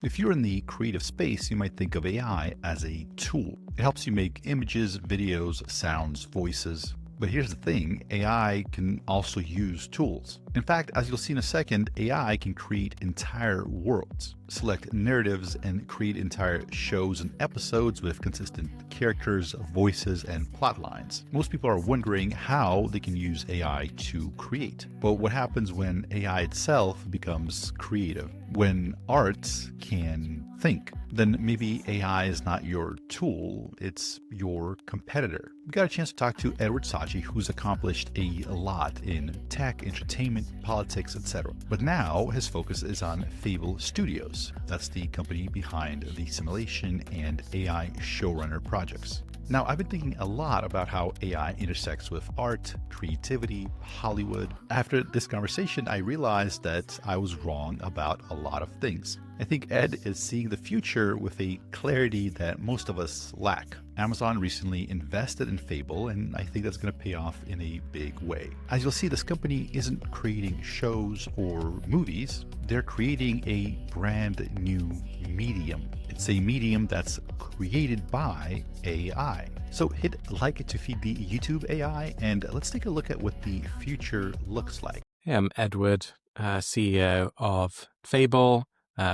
If you're in the creative space, you might think of AI as a tool. It helps you make images, videos, sounds, voices. But here's the thing, AI can also use tools. In fact, as you'll see in a second, AI can create entire worlds, select narratives, and create entire shows and episodes with consistent characters, voices, and plot lines. Most people are wondering how they can use AI to create. But what happens when AI itself becomes creative? When art can think, then maybe AI is not your tool, it's your competitor. We got a chance to talk to Edward Saatchi, who's accomplished a lot in tech, entertainment, politics, etc. But now his focus is on Fable Studios. That's the company behind the simulation and AI Showrunner projects. Now, I've been thinking a lot about how AI intersects with art, creativity, Hollywood. After this conversation, I realized that I was wrong about a lot of things. I think Ed is seeing the future with a clarity that most of us lack. Amazon recently invested in Fable, and I think that's going to pay off in a big way. As you'll see, this company isn't creating shows or movies. They're creating a brand new medium. It's a medium that's created by AI. So hit like to feed the YouTube AI, and let's take a look at what the future looks like. Hey, I'm Edward, CEO of Fable,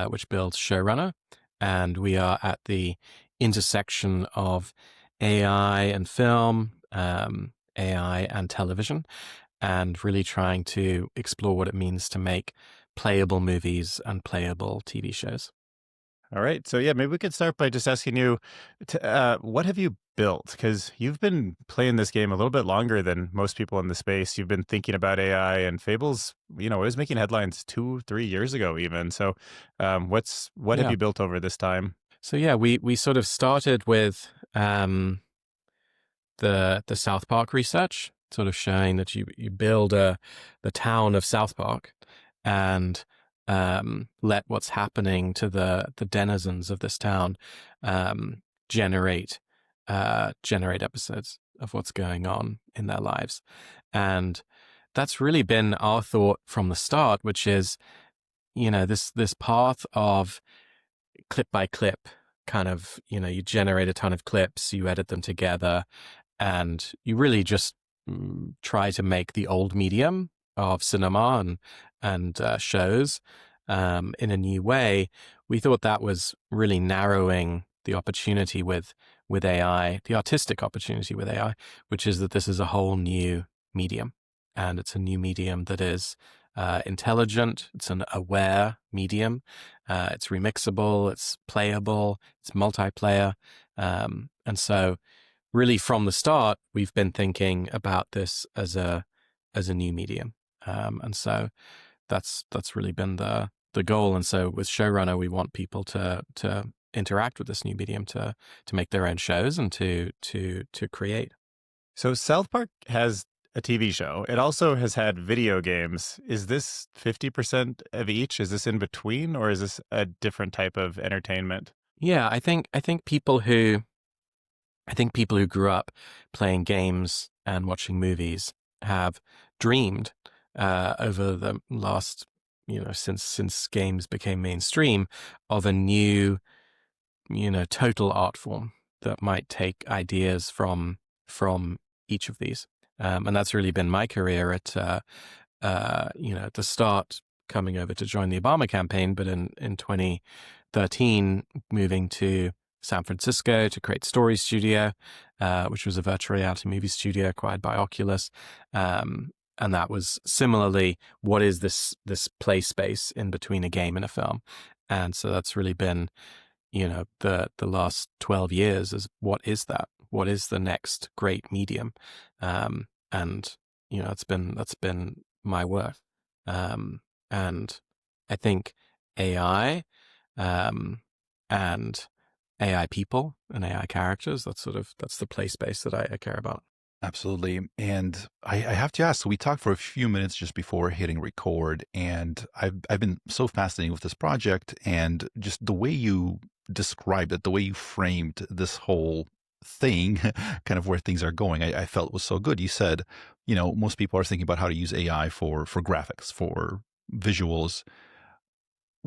which builds Showrunner, and we are at the intersection of AI and film, AI and television, and really trying to explore what it means to make playable movies and playable TV shows. All right. So yeah, maybe we could start by just asking you, what have you built? Because you've been playing this game a little bit longer than most people in the space. You've been thinking about AI, and Fable's, it was making headlines 2-3 years ago even. So what have you built over this time? So yeah, we sort of started with the South Park research, sort of showing that you build the town of South Park and let what's happening to the denizens of this town generate episodes of what's going on in their lives. And that's really been our thought from the start, which is, this path of clip by clip kind of, you generate a ton of clips, you edit them together, and you really just try to make the old medium of cinema and shows in a new way. We thought that was really narrowing the opportunity with AI, the artistic opportunity with AI, which is that this is a whole new medium, and it's a new medium that is intelligent. It's an aware medium. It's remixable. It's playable. It's multiplayer. And so really from the start, we've been thinking about this as a new medium. And so that's really been the goal. And so with Showrunner, we want people to interact with this new medium, to make their own shows and to create. So South Park has a TV show. It also has had video games. Is this 50% of each? Is this in between, or is this a different type of entertainment? Yeah, I think people who grew up playing games and watching movies have dreamed over the last, since games became mainstream, of a new, total art form that might take ideas from each of these. And that's really been my career at the start, coming over to join the Obama campaign, but in 2013, moving to San Francisco to create Story Studio, which was a virtual reality movie studio acquired by Oculus. And that was similarly, what is this play space in between a game and a film? And so that's really been, the last 12 years is, what is that? What is the next great medium? And, that's been my work. And I think AI, and AI people and AI characters, that's the play space that I care about. Absolutely. And I have to ask, so we talked for a few minutes just before hitting record, and I've been so fascinated with this project and just the way you described it, the way you framed this whole thing, kind of where things are going, I felt was so good. You said, most people are thinking about how to use AI for graphics, for visuals.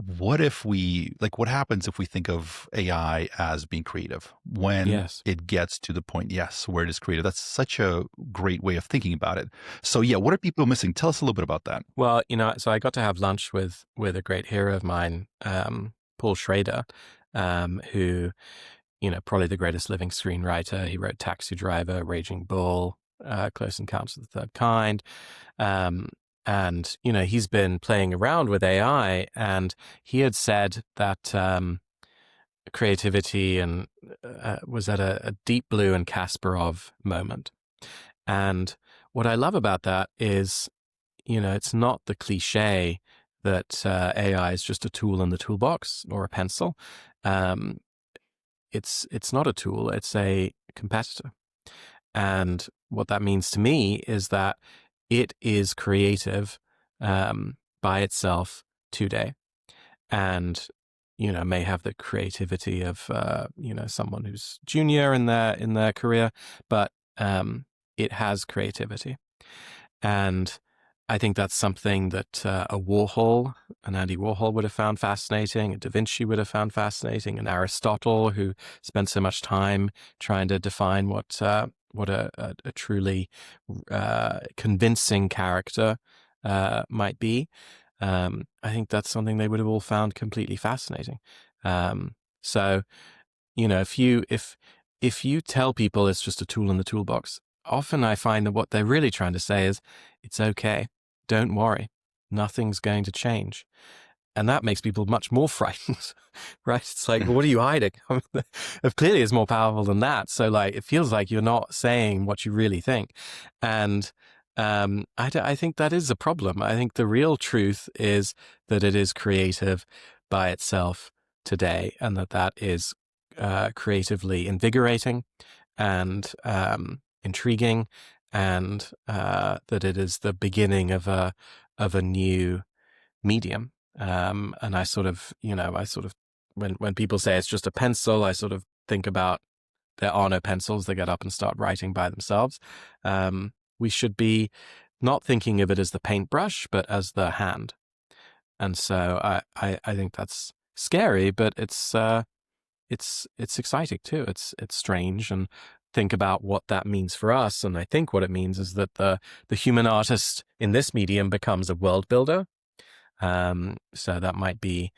what if what happens if we think of AI as being creative when Yes. it gets to the point, yes, where it is creative? That's such a great way of thinking about it. So yeah, what are people missing? Tell us a little bit about that. Well, so I got to have lunch with a great hero of mine, Paul Schrader, who, probably the greatest living screenwriter. He wrote Taxi Driver, Raging Bull, Close Encounters of the Third Kind. And, he's been playing around with AI, and he had said that creativity and was at a Deep Blue and Kasparov moment. And what I love about that is, it's not the cliche that AI is just a tool in the toolbox or a pencil. It's not a tool, it's a competitor. And what that means to me is that it is creative by itself today, and may have the creativity of someone who's junior in their career, but it has creativity. And I think that's something that an Andy Warhol would have found fascinating, a Da Vinci would have found fascinating, and Aristotle, who spent so much time trying to define what a truly convincing character might be. I think that's something they would have all found completely fascinating. So, if you tell people it's just a tool in the toolbox, often I find that what they're really trying to say is, it's okay, don't worry, nothing's going to change. And that makes people much more frightened, right? It's like, well, what are you hiding? It clearly is more powerful than that. So it feels like you're not saying what you really think. And I think that is a problem. I think the real truth is that it is creative by itself today, and that is creatively invigorating and intriguing, and that it is the beginning of a new medium. And I sort of, when people say it's just a pencil, I sort of think about, there are no pencils. They get up and start writing by themselves. We should be not thinking of it as the paintbrush, but as the hand. And so I think that's scary, but it's exciting too. It's strange, and think about what that means for us. And I think what it means is that the human artist in this medium becomes a world builder. So that might be,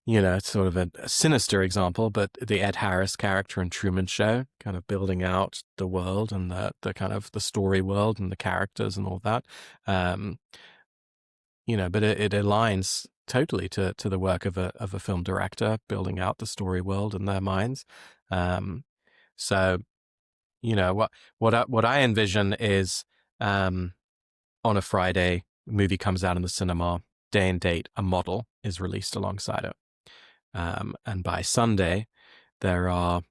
sort of a sinister example, but the Ed Harris character in Truman Show, kind of building out the world and the kind of the story world and the characters and all that. But it aligns totally to the work of a film director, building out the story world in their minds. So, what I envision is, on a Friday, a movie comes out in the cinema, day and date, a model is released alongside it. And by Sunday, there are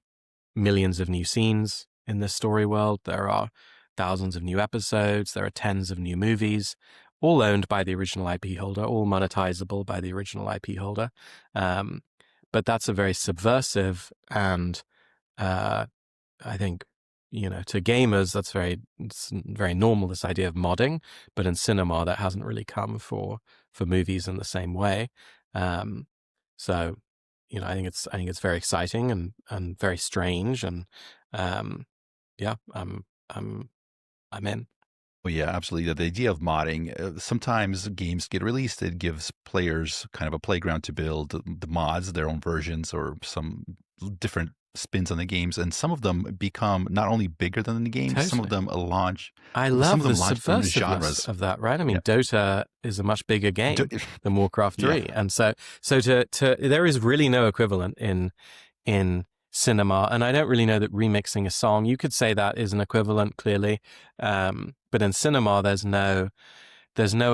millions of new scenes in this story world. There are thousands of new episodes. There are tens of new movies, all owned by the original IP holder, all monetizable by the original IP holder. But that's a very subversive, and I think, to gamers, it's very normal, this idea of modding. But in cinema, that hasn't really come for movies in the same way. So, I think it's very exciting and very strange, and yeah, I'm in. Well, yeah, absolutely. The idea of modding, sometimes games get released, it gives players kind of a playground to build the mods, their own versions, or some different spins on the games. And some of them become not only bigger than the games, some of them launch. I some love of them the launch from subversiveness genres. of that, right? I mean, Yeah. Dota is a much bigger game than Warcraft 3. Yeah. And so there is really no equivalent in cinema. And I don't really know that remixing a song, you could say that is an equivalent, clearly. But in cinema, there's no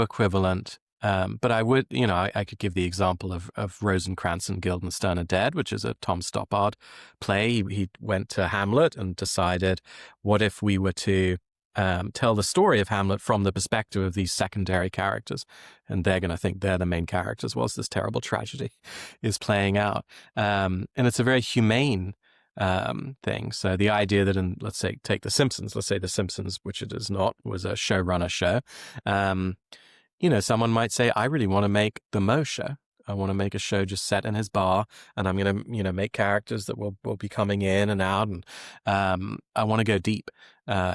equivalent. But I would, I could give the example of Rosencrantz and Guildenstern are Dead, which is a Tom Stoppard play. He went to Hamlet and decided, what if we were to tell the story of Hamlet from the perspective of these secondary characters, and they're going to think they're the main characters whilst this terrible tragedy is playing out. And it's a very humane thing. So the idea that let's say, take The Simpsons, which it is not, was a showrunner show. Someone might say, I really want to make the Mo show. I want to make a show just set in his bar, and I'm going to, make characters that will be coming in and out, and I want to go deep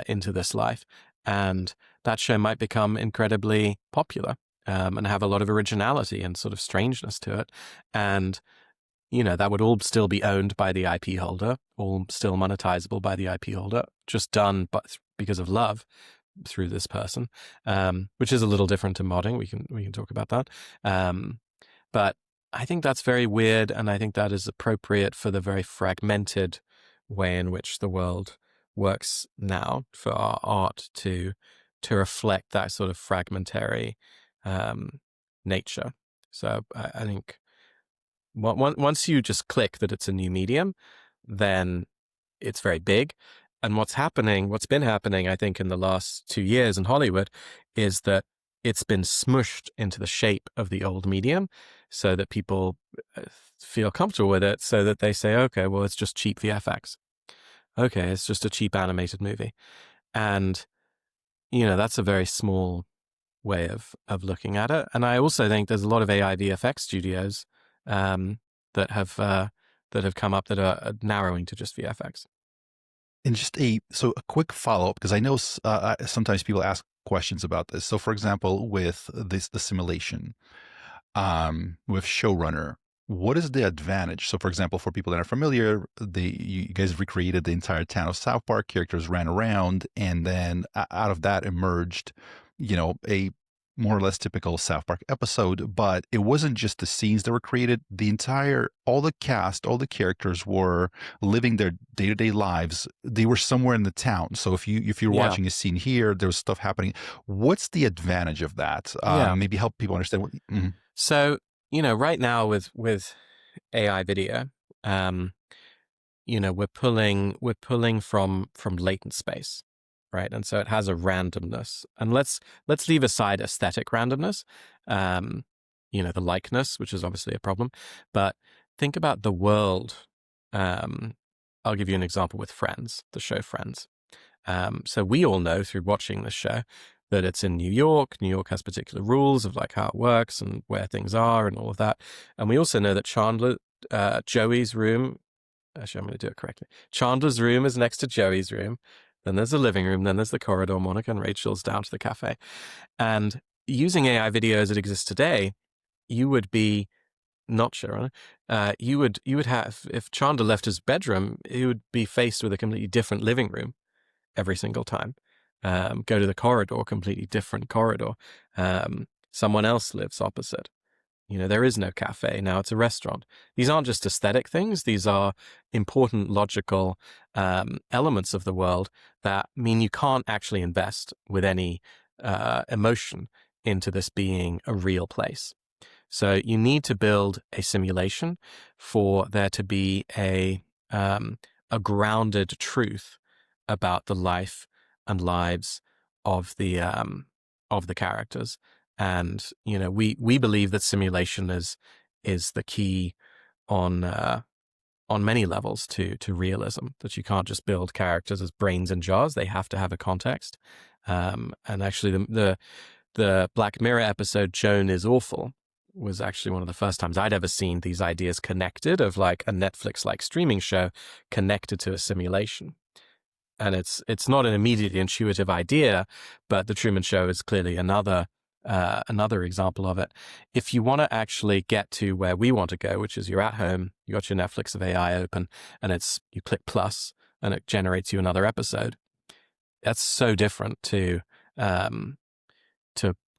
into this life. And that show might become incredibly popular and have a lot of originality and sort of strangeness to it. And that would all still be owned by the IP holder, all still monetizable by the IP holder, just done because of love through this person, which is a little different to modding. We can talk about that. But I think that's very weird, and I think that is appropriate for the very fragmented way in which the world works now, for our art to reflect that sort of fragmentary nature. So I think once you just click that it's a new medium, then it's very big. And what's been happening, I think, in the last 2 years in Hollywood is that it's been smushed into the shape of the old medium so that people feel comfortable with it, so that they say, okay, well, it's just cheap VFX. Okay, it's just a cheap animated movie. And, that's a very small way of looking at it. And I also think there's a lot of AI VFX studios that have come up that are narrowing to just VFX. And just a quick follow-up, because I know sometimes people ask questions about this. So for example, with the simulation, with Showrunner, what is the advantage? So for example, for people that are familiar, you guys recreated the entire town of South Park, characters ran around, and then out of that emerged, a more or less typical South Park episode. But it wasn't just the scenes that were created. All the cast, all the characters were living their day-to-day lives. They were somewhere in the town. So if you're watching a scene here, there was stuff happening. What's the advantage of that? Maybe help people understand what. Mm-hmm. So, right now with AI video, we're pulling from latent space, right? And so it has a randomness. And let's leave aside aesthetic randomness, the likeness, which is obviously a problem. But think about the world. I'll give you an example with Friends, the show Friends. So we all know through watching this show that it's in New York. New York has particular rules of like how it works and where things are and all of that. And we also know that Joey's room, actually I'm going to do it correctly. Chandler's room is next to Joey's room. Then there's the living room. Then there's the corridor. Monica and Rachel's down to the cafe. And using AI video as it exists today, you would be not Showrunner. You would have, if Chandler left his bedroom, he would be faced with a completely different living room every single time. Go to the corridor, completely different corridor. Someone else lives opposite. There is no cafe. Now it's a restaurant. These aren't just aesthetic things. These are important logical elements of the world that mean you can't actually invest with any emotion into this being a real place. So you need to build a simulation for there to be a grounded truth about the life and lives of the characters. And we believe that simulation is the key on many levels to realism. That you can't just build characters as brains in jars; they have to have a context. And actually, the Black Mirror episode "Joan is Awful" was actually one of the first times I'd ever seen these ideas connected, of like a Netflix-like streaming show connected to a simulation. And it's not an immediately intuitive idea, but The Truman Show is clearly another example of it. If you want to actually get to where we want to go, which is you're at home, you got your Netflix of AI open, and you click plus, and it generates you another episode. That's so different to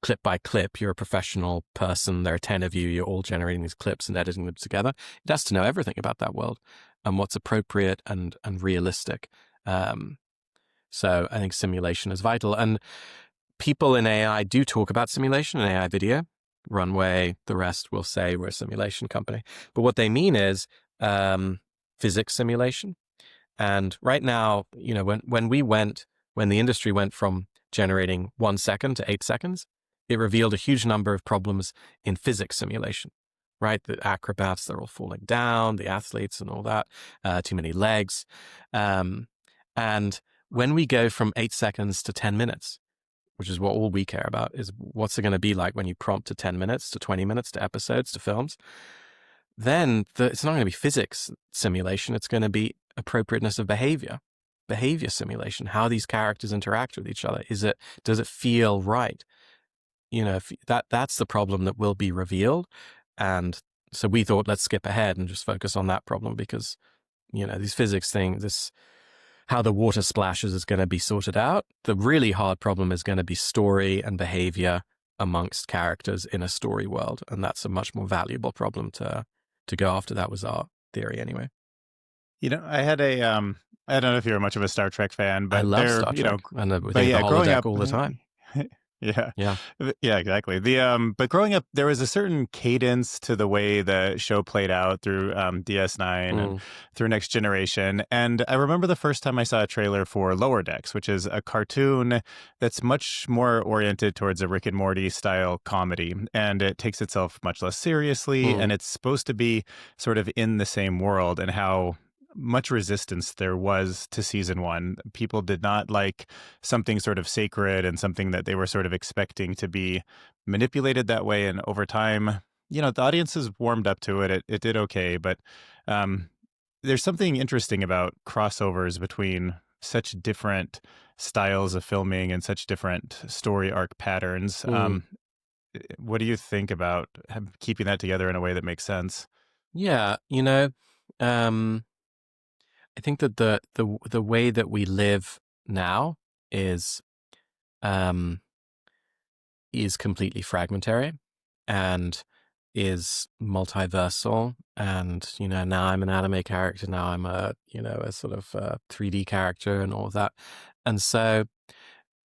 clip by clip. You're a professional person. There are 10 of you. You're all generating these clips and editing them together. It has to know everything about that world and what's appropriate and realistic. So I think simulation is vital. And people in AI do talk about simulation in AI video. Runway, the rest will say we're a simulation company. But what they mean is physics simulation. And right now, when the industry went from generating 1 second to 8 seconds, it revealed a huge number of problems in physics simulation, right? The acrobats, they're all falling down, the athletes and all that, too many legs. And when we go from 8 seconds to 10 minutes, which is what all we care about, is what's it going to be like when you prompt to 10 minutes, to 20 minutes, to episodes, to films. Then it's not going to be physics simulation. It's going to be appropriateness of behavior simulation, how these characters interact with each other. Does it feel right? If that's the problem that will be revealed. And so we thought, let's skip ahead and just focus on that problem, because, these physics things, how the water splashes is going to be sorted out. The really hard problem is going to be story and behavior amongst characters in a story world. And that's a much more valuable problem to go after. That was our theory anyway. I don't know if you're much of a Star Trek fan, but I love Star Trek. And the holodeck all the time. Yeah, exactly. But growing up, there was a certain cadence to the way the show played out through DS9 and through Next Generation. And I remember the first time I saw a trailer for Lower Decks, which is a cartoon that's much more oriented towards a Rick and Morty style comedy. And it takes itself much less seriously. And it's supposed to be sort of in the same world, and how much resistance there was to season 1. People did not like something sort of sacred and something that they were sort of expecting to be manipulated that way. And over time, the audiences warmed up to it. It did okay. But there's something interesting about crossovers between such different styles of filming and such different story arc patterns. What do you think about keeping that together in a way that makes sense? Yeah, I think that the way that we live now is completely fragmentary and is multiversal. And now I'm an anime character. Now I'm a sort of 3D character and all of that. And so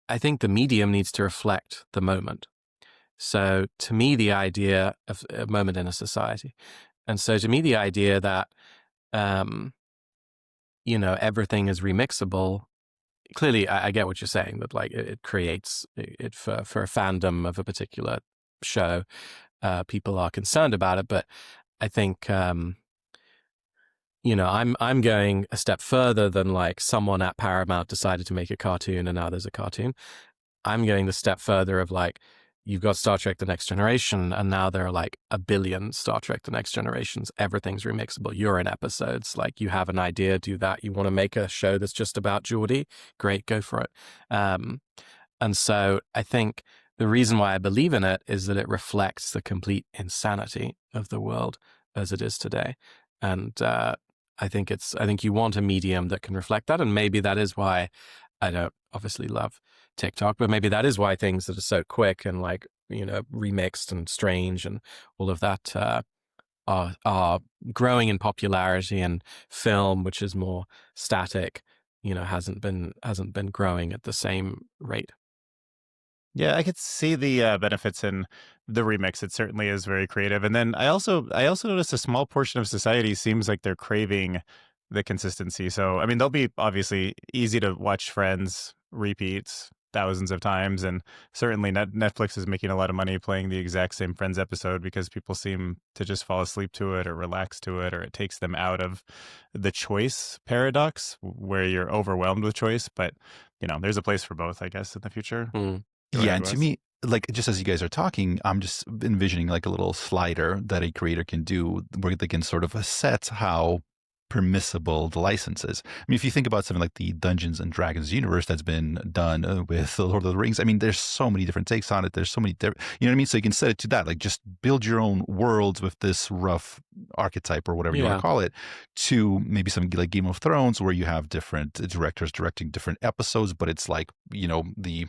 I think the medium needs to reflect the moment. So to me, the idea of a moment in a society, and so to me, the idea that everything is remixable. Clearly, I get what you're saying, that like it creates it for a fandom of a particular show. People are concerned about it, but I think I'm going a step further than like someone at Paramount decided to make a cartoon and now there's a cartoon. I'm going the step further of like, you've got Star Trek The Next Generation, and now there are like a billion Star Trek The Next Generations. Everything's remixable. You're in episodes. Like, you have an idea, do that. You want to make a show that's just about Geordi? Great, go for it. And so I think the reason why I believe in it is that it reflects the complete insanity of the world as it is today. And I think you want a medium that can reflect that. And maybe that is why I don't obviously love TikTok, but maybe that is why things that are so quick and like, remixed and strange and all of that are growing in popularity, and film, which is more static, hasn't been growing at the same rate. Yeah, I could see the benefits in the remix. It certainly is very creative. And then I also noticed a small portion of society seems like they're craving the consistency. So, I mean, they'll be obviously easy to watch Friends repeats thousands of times. And certainly Netflix is making a lot of money playing the exact same Friends episode because people seem to just fall asleep to it or relax to it, or it takes them out of the choice paradox where you're overwhelmed with choice. But, there's a place for both, I guess, in the future. Yeah, and to me, like, just as you guys are talking, I'm just envisioning like a little slider that a creator can do where they can sort of set how permissible the license is. I mean, if you think about something like the Dungeons and Dragons universe that's been done with the Lord of the Rings, I mean, there's so many different takes on it. There's so many, you know what I mean? So you can set it to that, like just build your own worlds with this rough archetype or whatever you want to call it, to maybe something like Game of Thrones where you have different directors directing different episodes, but it's like, the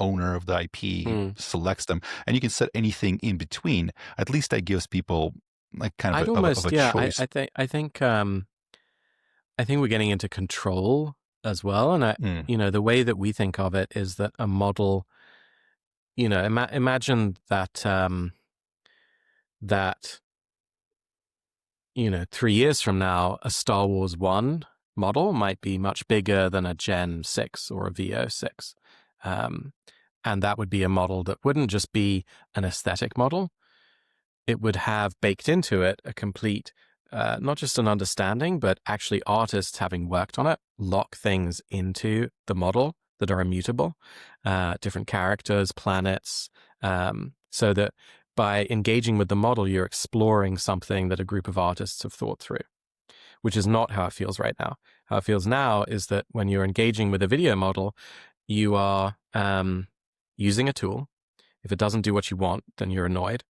owner of the IP selects them, and you can set anything in between. At least that gives people like kind of a choice. I think we're getting into control as well, and the way that we think of it is that a model, imagine that 3 years from now, a Star Wars 1 model might be much bigger than a Gen 6 or a VO6. And that would be a model that wouldn't just be an aesthetic model. It would have baked into it a complete, not just an understanding, but actually artists having worked on it, lock things into the model that are immutable, different characters, planets, so that by engaging with the model, you're exploring something that a group of artists have thought through, which is not how it feels right now. How it feels now is that when you're engaging with a video model, you are using a tool. If it doesn't do what you want, then you're annoyed.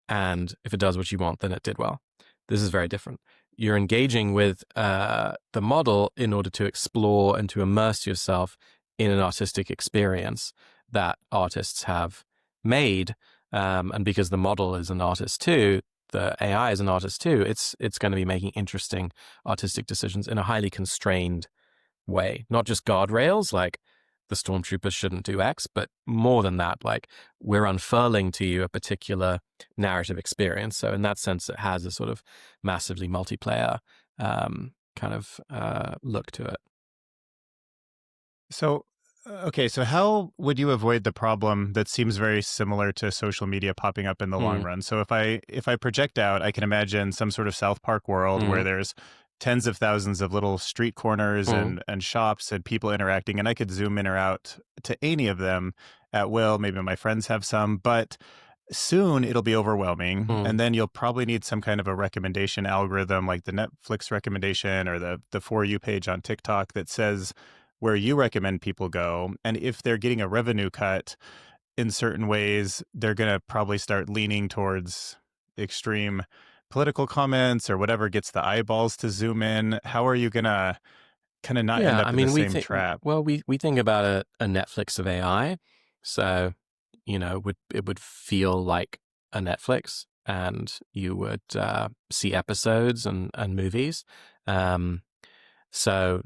And if it does what you want, then it did well. This is very different. You're engaging with the model in order to explore and to immerse yourself in an artistic experience that artists have made. And because the model is an artist too, the AI is an artist too, it's going to be making interesting artistic decisions in a highly constrained way, not just guardrails like the stormtroopers shouldn't do X, but more than that, like we're unfurling to you a particular narrative experience. So in that sense, it has a sort of massively multiplayer kind of look to it. So, okay, so how would you avoid the problem that seems very similar to social media popping up in the long run? So if I project out, I can imagine some sort of South Park world where there's tens of thousands of little street corners and shops and people interacting, and I could zoom in or out to any of them at will. Maybe my friends have some, but soon it'll be overwhelming. And then you'll probably need some kind of a recommendation algorithm like the Netflix recommendation or the For You page on TikTok that says where you recommend people go. And if they're getting a revenue cut in certain ways, they're going to probably start leaning towards extreme political comments or whatever gets the eyeballs to zoom in. How are you going to kind of not end up in the same trap? Well, we think about a Netflix of AI. So, it would feel like a Netflix, and you would see episodes and movies. So,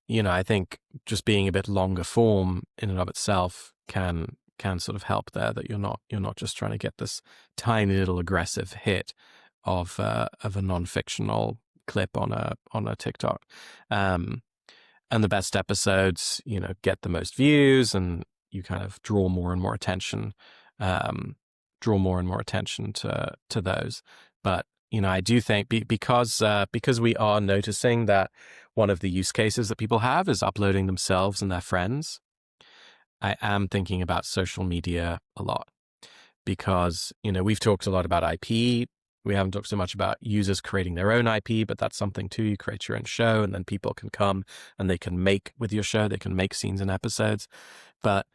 I think just being a bit longer form in and of itself can sort of help there, that you're not just trying to get this tiny little aggressive hit of a non-fictional clip on a TikTok. And the best episodes, get the most views, and you kind of draw more and more attention to those. But I do think because we are noticing that one of the use cases that people have is uploading themselves and their friends, I am thinking about social media a lot, because we've talked a lot about IP. We haven't talked so much about users creating their own IP, but that's something too. You create your own show, and then people can come and they can make with your show. They can make scenes and episodes. But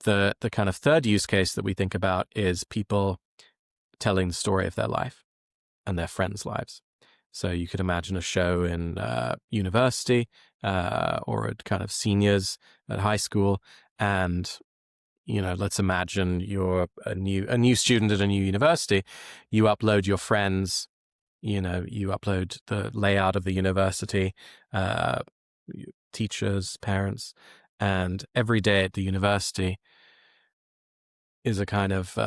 the kind of third use case that we think about is people telling the story of their life and their friends' lives. So you could imagine a show in university or at kind of seniors at high school, and let's imagine you're a new student at a new university. You upload your friends, you upload the layout of the university, teachers, parents, and every day at the university is a kind of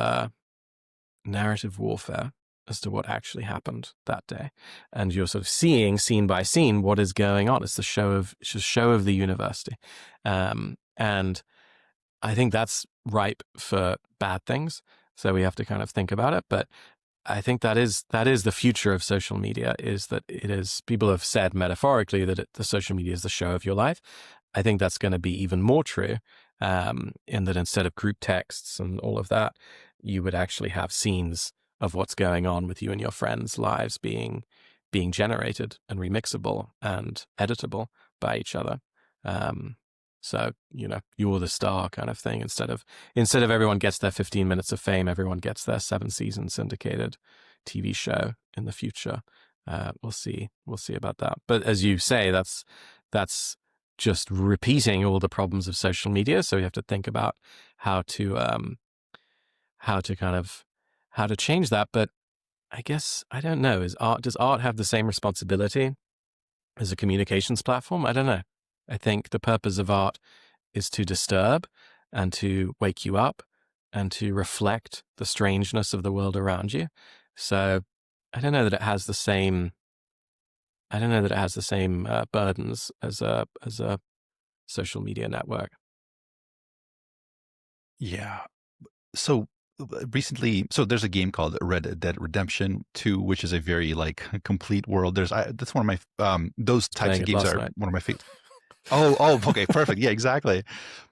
narrative warfare as to what actually happened that day. And you're sort of seeing scene by scene what is going on. It's a show of the university. And I think that's ripe for bad things. So we have to kind of think about it. But I think that is the future of social media, is that it is, people have said metaphorically that the social media is the show of your life. I think that's going to be even more true, in that instead of group texts and all of that, you would actually have scenes of what's going on with you and your friends' lives being generated and remixable and editable by each other. So, you're the star kind of thing. Instead of everyone gets their 15 minutes of fame, everyone gets their 7-season syndicated TV show in the future. We'll see about that. But as you say, that's just repeating all the problems of social media. So we have to think about how to change that. But I guess, I don't know, does art have the same responsibility as a communications platform? I don't know. I think the purpose of art is to disturb and to wake you up and to reflect the strangeness of the world around you. So I don't know that it has the same burdens as a social media network. Yeah. So recently, there's a game called Red Dead Redemption 2, which is a very complete world. That's one of my those types of games are one of my favorite. Okay, perfect. Yeah, exactly.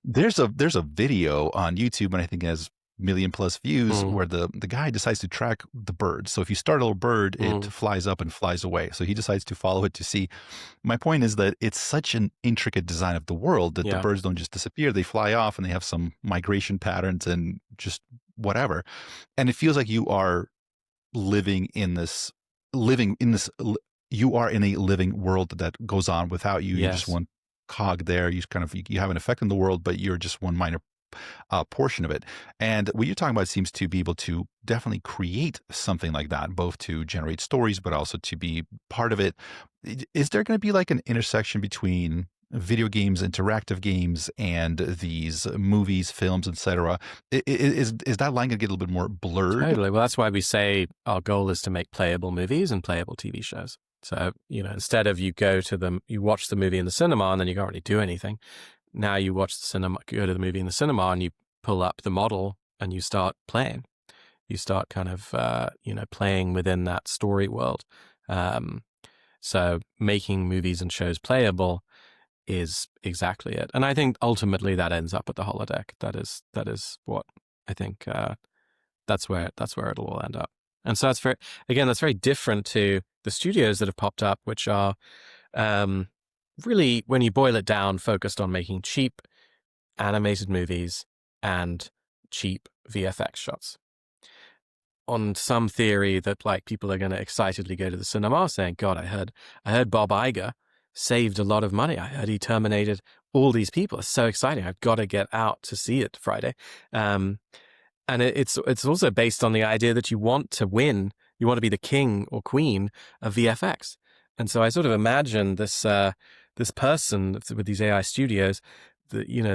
There's a video on YouTube, and I think it has million plus views, Mm, where the guy decides to track the bird. So if you startle a bird, it mm, flies up and flies away. So he decides to follow it to see. My point is that it's such an intricate design of the world that the yeah. birds don't just disappear; they fly off, and they have some migration patterns and just whatever. And it feels like living in this living in this you are in a living world that goes on without you. You're just Yes. one cog there. You have an effect on the world, but you're just one minor portion of it. And what you're talking about seems to be able to definitely create something like that, both to generate stories, but also to be part of it. Is there going to be like an intersection between video games, interactive games, and these movies, films, etc.? Is that line going to get a little bit more blurred? Totally. Well, that's why we say our goal is to make playable movies and playable TV shows. So, instead of you watch the movie in the cinema and then you can't really do anything. Now you watch the cinema, go to the movie in the cinema and you pull up the model and you start playing. You start kind of, playing within that story world. So making movies and shows playable is exactly it. And I think ultimately that ends up at the holodeck. That is what I think, that's where it'll all end up. And so that's very different to the studios that have popped up, which are really, when you boil it down, focused on making cheap animated movies and cheap VFX shots. On some theory that like people are going to excitedly go to the cinema saying, God, I heard Bob Iger saved a lot of money. I heard he terminated all these people. It's so exciting. I've got to get out to see it Friday. And it's also based on the idea that you want to win. You want to be the king or queen of VFX. And so I sort of imagine this person with these AI studios,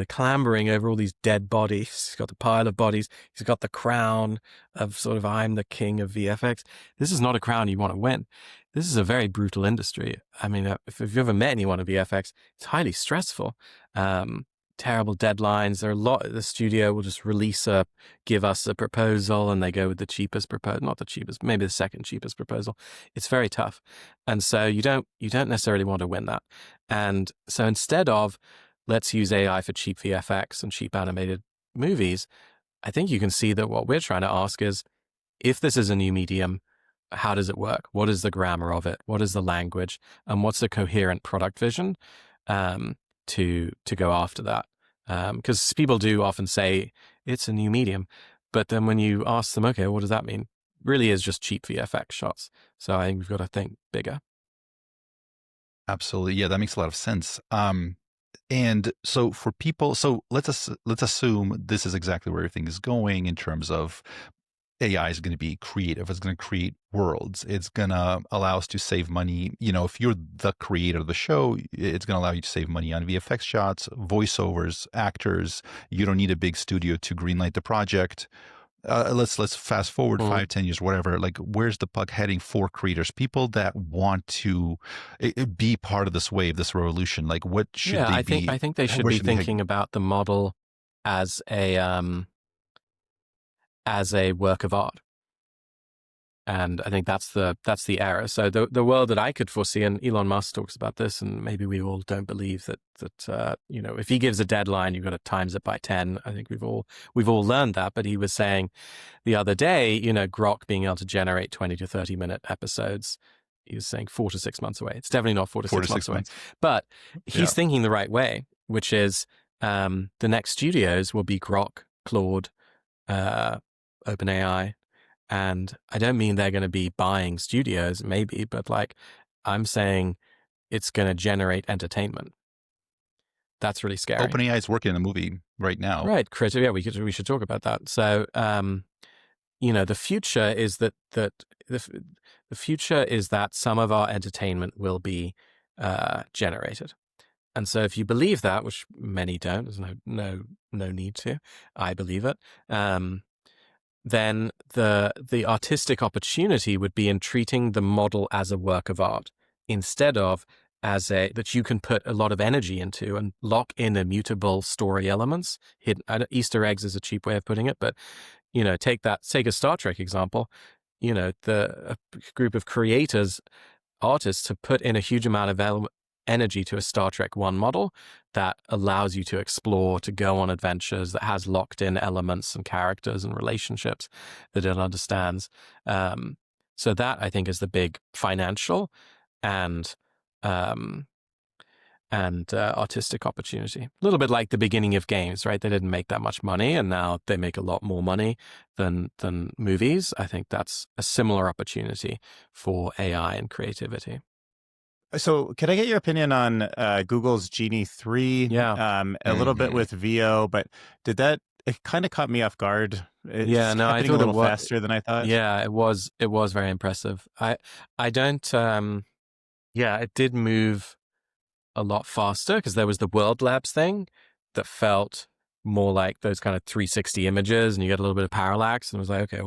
clambering over all these dead bodies. He's got the pile of bodies. He's got the crown of sort of, I'm the king of VFX. This is not a crown you want to win. This is a very brutal industry. I mean, if you've ever met anyone in VFX, it's highly stressful. Terrible deadlines. The studio will just give us a proposal, and they go with the cheapest proposal, not the cheapest, maybe the second cheapest proposal. It's very tough. And so you don't necessarily want to win that. And so instead of, let's use AI for cheap VFX and cheap animated movies, I think you can see that what we're trying to ask is, if this is a new medium, how does it work? What is the grammar of it? What is the language? And what's the coherent product vision to go after that? Because people do often say it's a new medium, but then when you ask them, okay, what does that mean? Really is just cheap VFX shots. So I think we've got to think bigger. Absolutely. Yeah, that makes a lot of sense. And so for people, so let's assume this is exactly where everything is going in terms of AI is going to be creative. It's going to create worlds. It's going to allow us to save money. If you're the creator of the show, it's going to allow you to save money on VFX shots, voiceovers, actors. You don't need a big studio to greenlight the project. Let's fast forward 5-10 years, whatever. Like, where's the puck heading for creators? People that want to be part of this wave, this revolution. Like, what should they be? I think they should be thinking about the model as a work of art. And I think that's the error. So the world that I could foresee, and Elon Musk talks about this, and maybe we all don't believe that if he gives a deadline, you've got to times it by 10. I think we've all learned that. But he was saying the other day, Grok being able to generate 20 to 30 minute episodes. He was saying 4 to 6 months away. It's definitely not 4 to 6 months away. But he's thinking the right way, which is the next studios will be Grok, Claude, OpenAI. And I don't mean they're going to be buying studios, maybe, but like, I'm saying it's going to generate entertainment. That's really scary. OpenAI is working on a movie right now. Right. Yeah, we should talk about that. So, the future is that the future is that some of our entertainment will be generated. And so if you believe that, which many don't, there's no need to, I believe it. Then the artistic opportunity would be in treating the model as a work of art instead of that you can put a lot of energy into and lock in immutable story elements. Easter eggs is a cheap way of putting it, but take a Star Trek example. A group of artists have put in a huge amount of energy to a Star Trek 1 model that allows you to explore, to go on adventures, that has locked in elements and characters and relationships that it understands. So that, I think, is the big financial and artistic opportunity. A little bit like the beginning of games, right? They didn't make that much money, and now they make a lot more money than movies. I think that's a similar opportunity for AI and creativity. So can I get your opinion on Google's Genie 3? Yeah. A little bit with VO, but it kind of caught me off guard. It's Yeah, no, I happening thought a little faster than I thought. Yeah, it was very impressive. I don't it did move a lot faster because there was the World Labs thing that felt more like those kind of 360 images, and you get a little bit of parallax, and it was like, okay,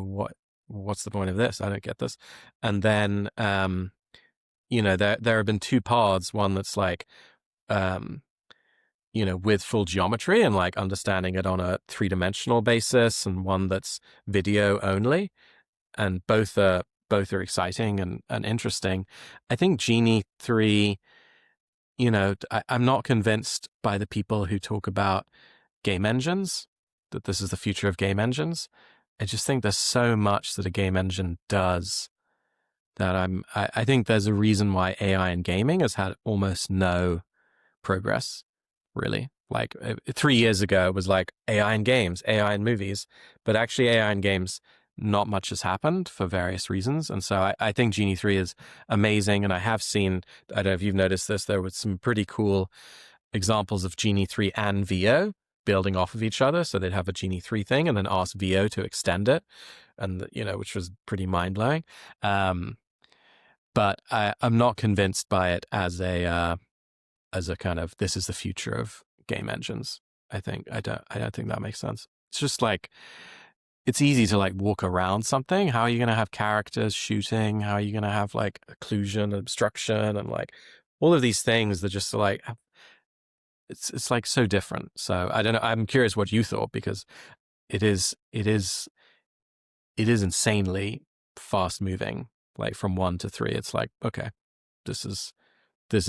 what's the point of this? I don't get this. And then there have been two paths, one that's like with full geometry and like understanding it on a three-dimensional basis, and one that's video only, and both are exciting and interesting. I think Genie 3, I'm not convinced by the people who talk about game engines, that this is the future of game engines. I just think there's so much that a game engine does that I think there's a reason why AI in gaming has had almost no progress, really. Like 3 years ago, it was like AI in games, AI in movies, but actually AI in games, not much has happened for various reasons. And so I think Genie 3 is amazing. And I have seen, I don't know if you've noticed this, there were some pretty cool examples of Genie 3 and VO building off of each other. So they'd have a Genie 3 thing and then ask VO to extend it, and which was pretty mind-blowing. But I'm not convinced by it as a kind of, this is the future of game engines. I don't think that makes sense. It's just like, it's easy to like walk around something. How are you going to have characters shooting? How are you going to have like occlusion, obstruction, and like all of these things that just like, it's like so different. So I don't know. I'm curious what you thought, because it is insanely fast moving. Like from 1 to 3, it's like, okay, this is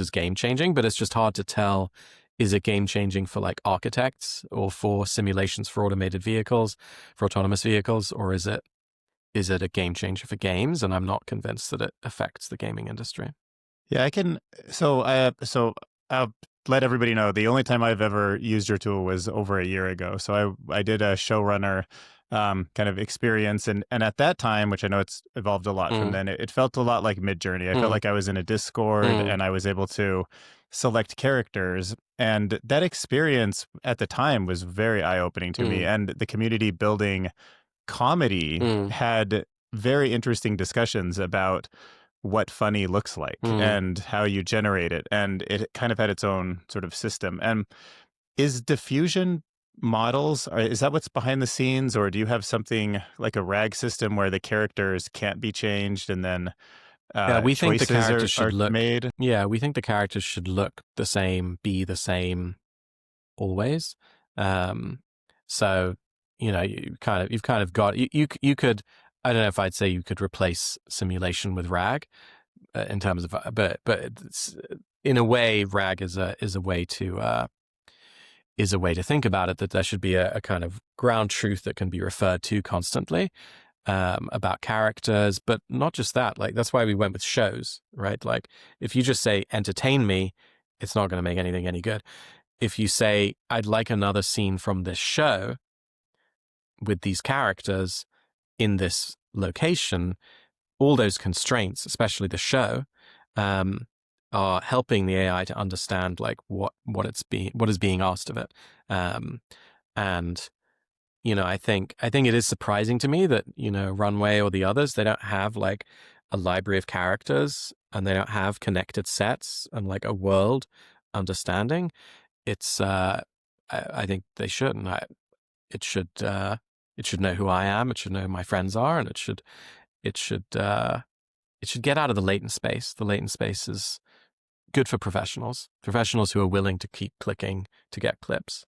game changing, but it's just hard to tell. Is it game changing for like architects or for simulations for automated vehicles, for autonomous vehicles, or is it a game changer for games? And I'm not convinced that it affects the gaming industry. Yeah, I can. So I'll let everybody know the only time I've ever used your tool was over a year ago. So I did a Showrunner kind of experience, and at that time, which I know it's evolved a lot from then, it felt a lot like Midjourney. I felt like I was in a Discord and I was able to select characters, and that experience at the time was very eye-opening to me. And the community building comedy had very interesting discussions about what funny looks like and how you generate it, and it kind of had its own sort of system. And is diffusion models, is that what's behind the scenes, or do you have something like a RAG system where the characters can't be changed and then we think the characters should look made? Yeah, we think the characters should look the same, be the same always. So you've kind of got you could, I don't know if I'd say you could replace simulation with RAG in terms of, but in a way, RAG is a way to think about it, that there should be a kind of ground truth that can be referred to constantly about characters, but not just that. Like, that's why we went with shows, right? Like, if you just say entertain me, it's not going to make anything any good. If you say, I'd like another scene from this show with these characters in this location, all those constraints, especially the show, are helping the AI to understand like what is being asked of it. And I think it is surprising to me that Runway or the others, they don't have like a library of characters, and they don't have connected sets and like a world understanding. It's I think they should, and it should know who I am. It should know who my friends are, and it should get out of the latent space. The latent space is good for professionals who are willing to keep clicking to get clips.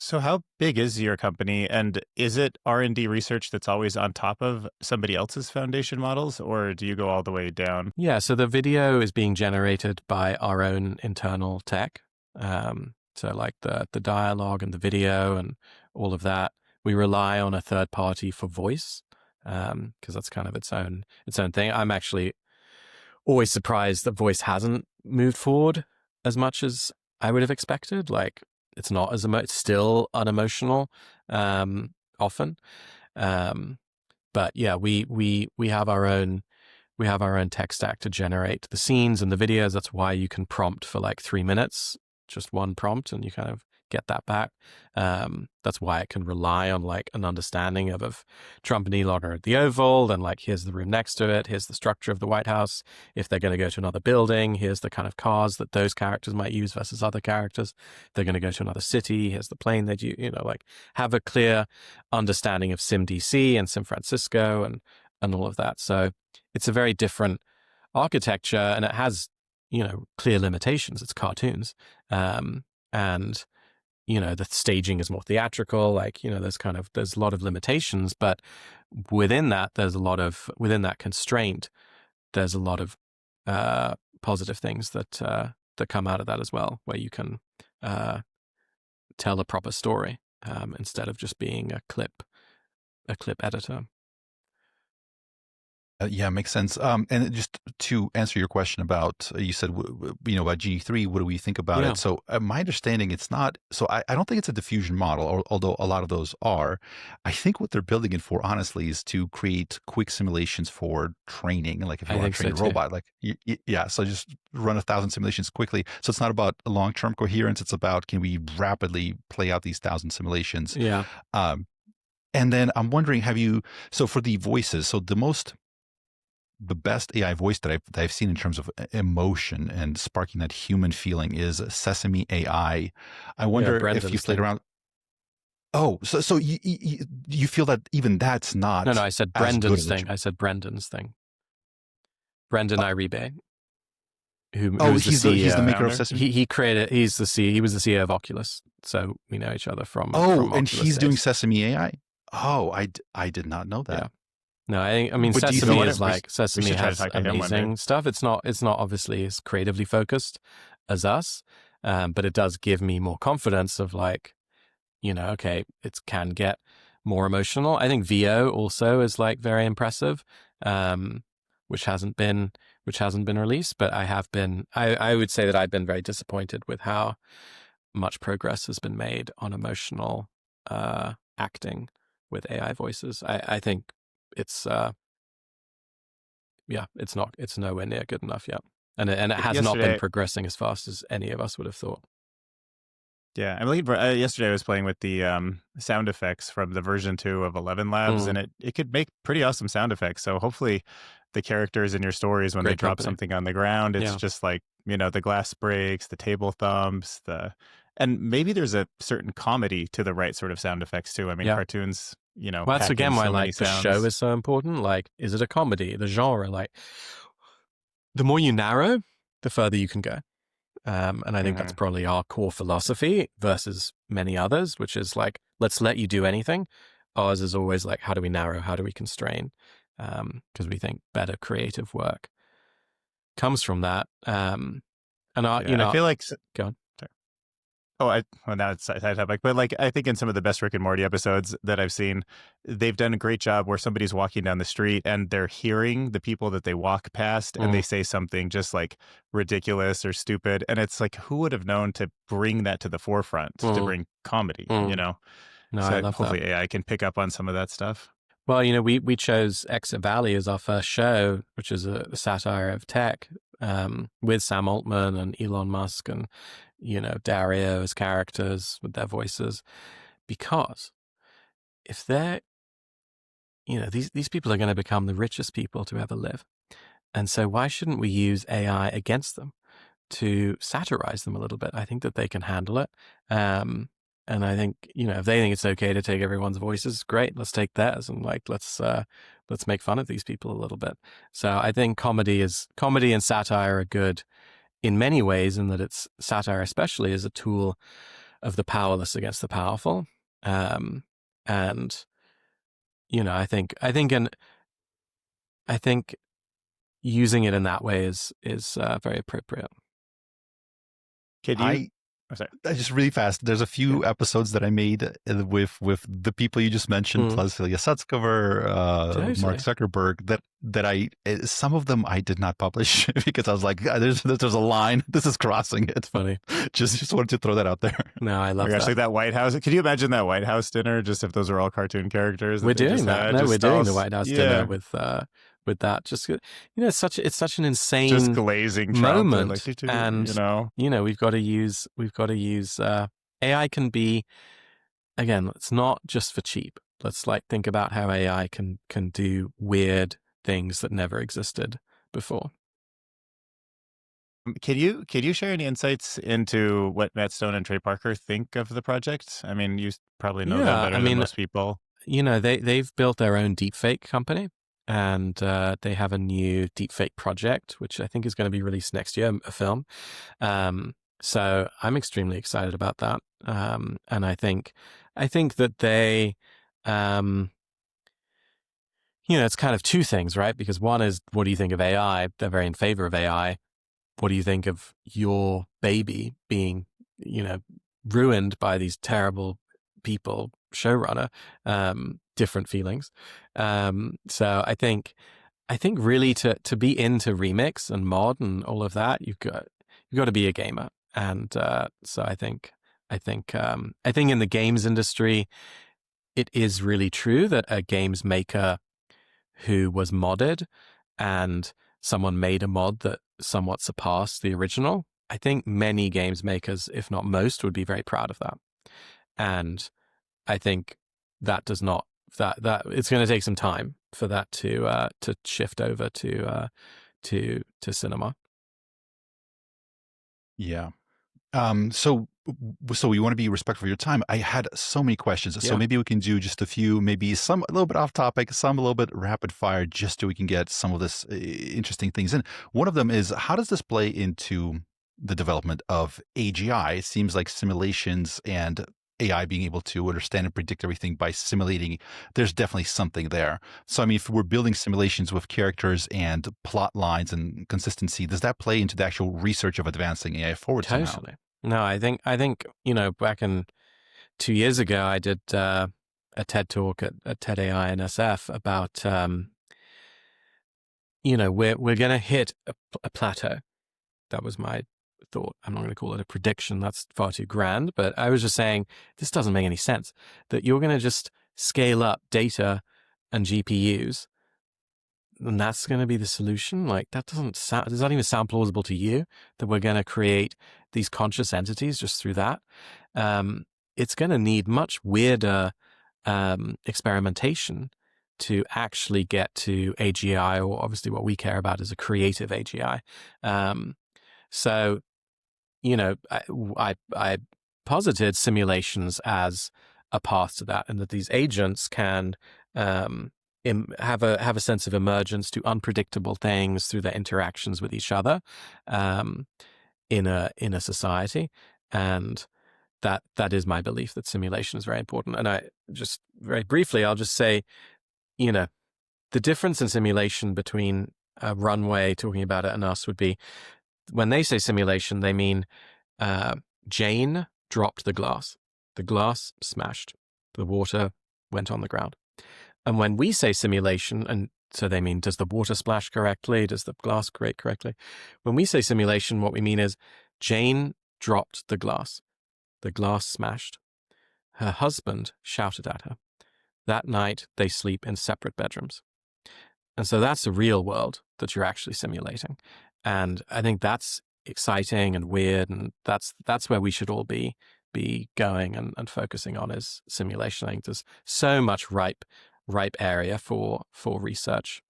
So how big is your company, and is it R&D research that's always on top of somebody else's foundation models, or do you go all the way down? Yeah, so the video is being generated by our own internal tech. So like the dialogue and the video and all of that, we rely on a third party for voice, because that's kind of its own thing. I'm actually always surprised that voice hasn't moved forward as much as I would have expected. Like it's not as it's still unemotional, often. But yeah, we have our own tech stack to generate the scenes and the videos. That's why you can prompt for like 3 minutes, just one prompt, and you kind of get that back. That's why it can rely on like an understanding of Trump and Elon are at the Oval, and like here's the room next to it, here's the structure of the White House. If they're going to go to another building, here's the kind of cars that those characters might use versus other characters. If they're going to go to another city, here's the plane that you know, like have a clear understanding of Sim DC and San Francisco and all of that. So it's a very different architecture, and it has, clear limitations. It's cartoons. And the staging is more theatrical, like, there's a lot of limitations, but within that constraint, there's a lot of positive things that come out of that as well, where you can tell a proper story instead of just being a clip editor. Yeah, makes sense. And just to answer your question about, you said, about G3, what do we think about it? So my understanding, it's not, so I don't think it's a diffusion model, although a lot of those are. I think what they're building it for, honestly, is to create quick simulations for training. Like if you want to train a robot, like, so just run 1,000 simulations quickly. So it's not about long-term coherence. It's about, can we rapidly play out these 1,000 simulations? Yeah. And then I'm wondering, so for the voices, so the best AI voice that I've seen in terms of emotion and sparking that human feeling is Sesame AI. I wonder if you played around. Oh, so you feel that even that's not? No, I said Brendan's thing. I said Brendan's thing. Brendan Iribe, who's he's the CEO. He's the maker of Sesame. He created. He was the CEO of Oculus, so we know each other from. Oh, from and he's doing Sesame AI. Oh, I did not know that. Yeah. No, I mean, Sesame is like, Sesame has amazing stuff. It's not obviously as creatively focused as us, but it does give me more confidence of like, okay, it can get more emotional. I think VO also is like very impressive, which hasn't been released, but I would say that I've been very disappointed with how much progress has been made on emotional acting with AI voices. I think it's nowhere near good enough yet, and it has not been progressing as fast as any of us would have thought. Yeah, I'm looking for. Yesterday, I was playing with the sound effects from the version 2 of 11 Labs, and it could make pretty awesome sound effects. So hopefully, the characters in your stories, when they drop something on the ground, it's just like, the glass breaks, the table thumps, and maybe there's a certain comedy to the right sort of sound effects too. I mean, cartoons. Well, that's again why like the show is so important. Like, is it a comedy? The genre, like, the more you narrow, the further you can go. And I think that's probably our core philosophy versus many others, which is like, let's let you do anything. Ours is always like, how do we narrow? How do we constrain? Because we think better creative work comes from that. And I feel like go on. Now it's side topic, but like I think in some of the best Rick and Morty episodes that I've seen, they've done a great job where somebody's walking down the street and they're hearing the people that they walk past, and they say something just like ridiculous or stupid, and it's like, who would have known to bring that to the forefront to bring comedy? No, so I love hopefully that. AI can pick up on some of that stuff. Well, we chose Exit Valley as our first show, which is a satire of tech, with Sam Altman and Elon Musk and, Dario as characters with their voices, because if they're, these people are going to become the richest people to ever live. And so why shouldn't we use AI against them to satirize them a little bit? I think that they can handle it. And I think, if they think it's okay to take everyone's voices, great, let's take theirs, and like, let's make fun of these people a little bit. So I think comedy and satire are good in many ways, in that it's satire especially is a tool of the powerless against the powerful. And I think using it in that way is very appropriate. Can you? Oh, sorry. Just really fast. There's a few episodes that I made with the people you just mentioned, plus Ilya Sutskever, Mark Zuckerberg. That I some of them I did not publish because I was like, there's a line. This is crossing it. Funny. Just wanted to throw that out there. No, I love that. Like that White House. Can you imagine that White House dinner? Just if those are all cartoon characters. We're doing that. No, we're doing the White House dinner with that. Just it's such an insane just glazing moment, like, and we've got to use AI can be, again, it's not just for cheap. Let's think about how AI can do weird things that never existed before. Can you share any insights into what Matt Stone and Trey Parker think of the project? I mean, you probably know them better than most people. They've built their own deepfake company, and they have a new deepfake project, which I think is going to be released next year, a film. So I'm extremely excited about that. And I think that they, it's kind of two things, right? Because one is, what do you think of AI? They're very in favor of AI. What do you think of your baby being, ruined by these terrible people, Showrunner? Different feelings. So I think really to be into remix and mod and all of that, you've got to be a gamer. And so I think in the games industry, it is really true that a games maker who was modded and someone made a mod that somewhat surpassed the original, I think many games makers, if not most, would be very proud of that. And I think that does not, that it's going to take some time for that to shift over to cinema. Yeah. So we want to be respectful of your time. I had so many questions. So maybe we can do just a few, maybe some a little bit off topic, some a little bit rapid fire, just so we can get some of this interesting things in. One of them is, how does this play into the development of AGI? It seems like simulations and AI being able to understand and predict everything by simulating, there's definitely something there. So, I mean, if we're building simulations with characters and plot lines and consistency, does that play into the actual research of advancing AI forward somehow? Totally. No, I think back in 2 years ago, I did a TED talk at TED AI and SF about, we're going to hit a plateau. That was my thought. I'm not going to call it a prediction. That's far too grand. But I was just saying, this doesn't make any sense, that you're going to just scale up data and GPUs, and that's going to be the solution. Like, that does that even sound plausible to you, that we're going to create these conscious entities just through that? It's going to need much weirder experimentation to actually get to AGI, or obviously what we care about is a creative AGI. So, I posited simulations as a path to that, and that these agents can have a sense of emergence to unpredictable things through their interactions with each other in a society. And that is my belief, that simulation is very important. And I just very briefly, I'll just say, the difference in simulation between Runway talking about it and us would be, when they say simulation, they mean Jane dropped the glass smashed, the water went on the ground. And when we say simulation, and so they mean, does the water splash correctly? Does the glass break correctly? When we say simulation, what we mean is Jane dropped the glass smashed. Her husband shouted at her. That night, they sleep in separate bedrooms. And so that's the real world that you're actually simulating. And I think that's exciting and weird, and that's where we should all be going and focusing on, is simulation. I think there's so much ripe area for research.